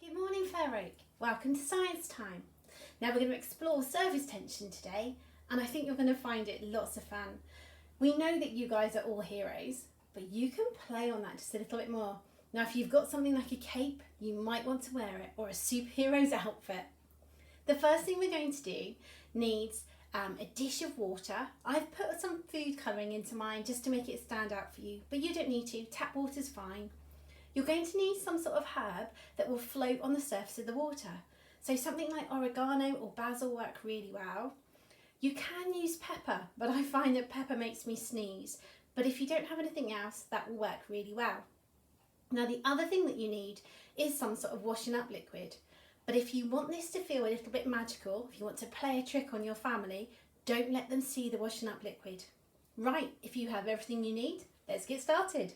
Good morning, Fair Oak. Welcome to Science Time. Now we're going to explore surface tension today, and I think you're going to find it lots of fun. We know that you guys are all heroes, but you can play on that just a little bit more. Now if you've got something like a cape, you might want to wear it, or a superhero's outfit. The first thing we're going to do needs a dish of water. I've put some food colouring into mine just to make it stand out for you, but you don't need to. Tap water's fine. You're going to need some sort of herb that will float on the surface of the water. So something like oregano or basil work really well. You can use pepper, but I find that pepper makes me sneeze. But if you don't have anything else, that will work really well. Now the other thing that you need is some sort of washing up liquid. But if you want this to feel a little bit magical, if you want to play a trick on your family, don't let them see the washing up liquid. Right, if you have everything you need, let's get started.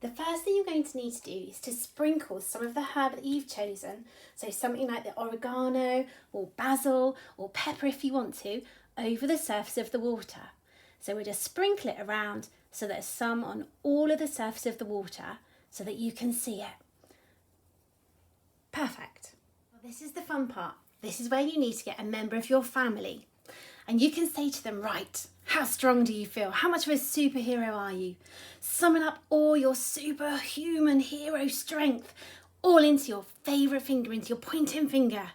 The first thing you're going to need to do is to sprinkle some of the herb that you've chosen, so something like the oregano or basil or pepper if you want to, over the surface of the water. So we'll just sprinkle it around so there's some on all of the surface of the water so that you can see it. Perfect. Well, this is the fun part. This is where you need to get a member of your family. And you can say to them, right, how strong do you feel? How much of a superhero are you? Summon up all your superhuman hero strength all into your favourite finger, into your pointing finger.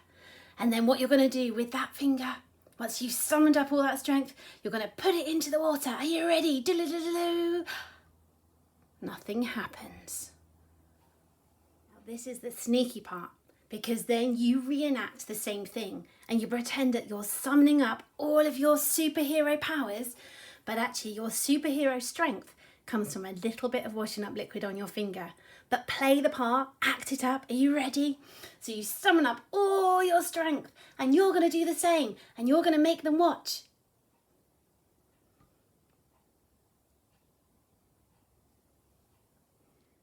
And then what you're going to do with that finger, once you've summoned up all that strength, you're going to put it into the water. Are you ready? Do-do-do-do-do. Nothing happens. Now this is the sneaky part, because then you reenact the same thing and you pretend that you're summoning up all of your superhero powers, but actually your superhero strength comes from a little bit of washing up liquid on your finger. But play the part, act it up. Are you ready? So you summon up all your strength and you're going to do the same and you're going to make them watch.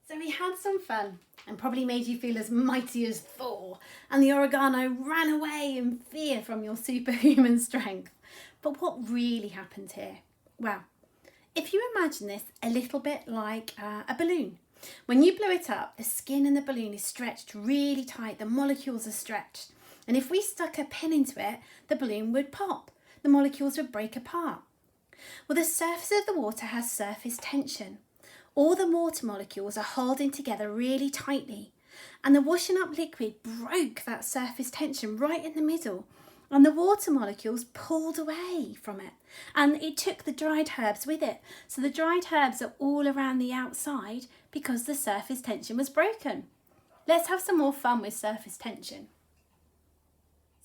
So we had some fun and probably made you feel as mighty as Thor, and the oregano ran away in fear from your superhuman strength. But what really happened here? Well, if you imagine this a little bit like a balloon. When you blow it up, the skin in the balloon is stretched really tight, the molecules are stretched. And if we stuck a pin into it, the balloon would pop, the molecules would break apart. Well, the surface of the water has surface tension. All the water molecules are holding together really tightly, and the washing up liquid broke that surface tension right in the middle, and the water molecules pulled away from it, and it took the dried herbs with it. So the dried herbs are all around the outside because the surface tension was broken. Let's have some more fun with surface tension.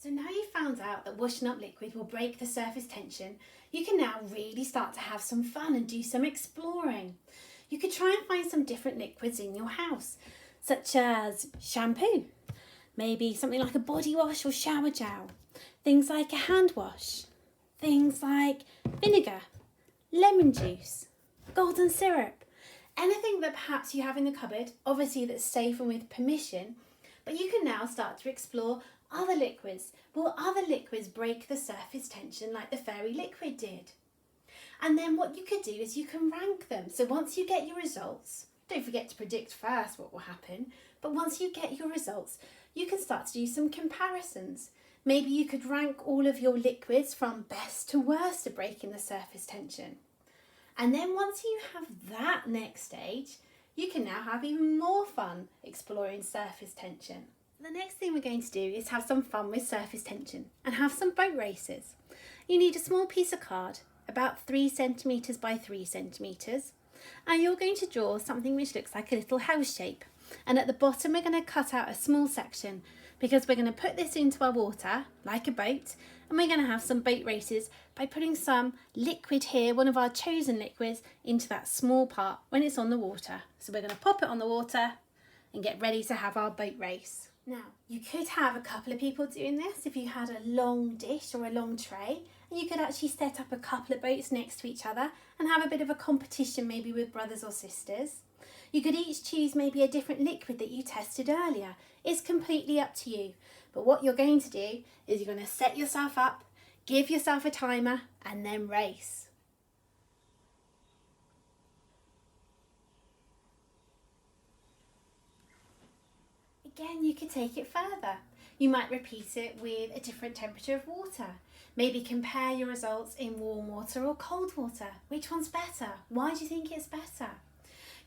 So now you've found out that washing up liquid will break the surface tension, you can now really start to have some fun and do some exploring. You could try and find some different liquids in your house, such as shampoo, maybe something like a body wash or shower gel, things like a hand wash, things like vinegar, lemon juice, golden syrup, anything that perhaps you have in the cupboard, obviously that's safe and with permission, but you can now start to explore other liquids. Will other liquids break the surface tension like the fairy liquid did? And then what you could do is you can rank them. So once you get your results, don't forget to predict first what will happen, but once you get your results, you can start to do some comparisons. Maybe you could rank all of your liquids from best to worst at breaking the surface tension. And then once you have that next stage, you can now have even more fun exploring surface tension. The next thing we're going to do is have some fun with surface tension and have some boat races. You need a small piece of card, about 3 centimetres by 3 centimetres, and you're going to draw something which looks like a little house shape, and at the bottom we're going to cut out a small section because we're going to put this into our water like a boat, and we're going to have some boat races by putting some liquid here, one of our chosen liquids, into that small part when it's on the water. So we're going to pop it on the water and get ready to have our boat race. Now, you could have a couple of people doing this if you had a long dish or a long tray, and you could actually set up a couple of boats next to each other and have a bit of a competition maybe with brothers or sisters. You could each choose maybe a different liquid that you tested earlier. It's completely up to you. But what you're going to do is you're going to set yourself up, give yourself a timer, and then race. again, you could take it further. You might repeat it with a different temperature of water. Maybe compare your results in warm water or cold water. Which one's better? Why do you think it's better?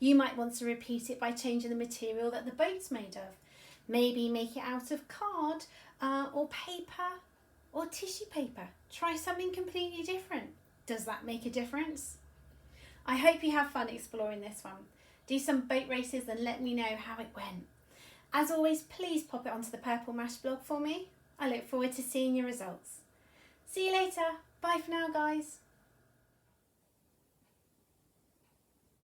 You might want to repeat it by changing the material that the boat's made of. Maybe make it out of card or paper or tissue paper. Try something completely different. Does that make a difference? I hope you have fun exploring this one. Do some boat races and let me know how it went. As always, please pop it onto the Purple Mash blog for me. I look forward to seeing your results. See you later. Bye for now, guys.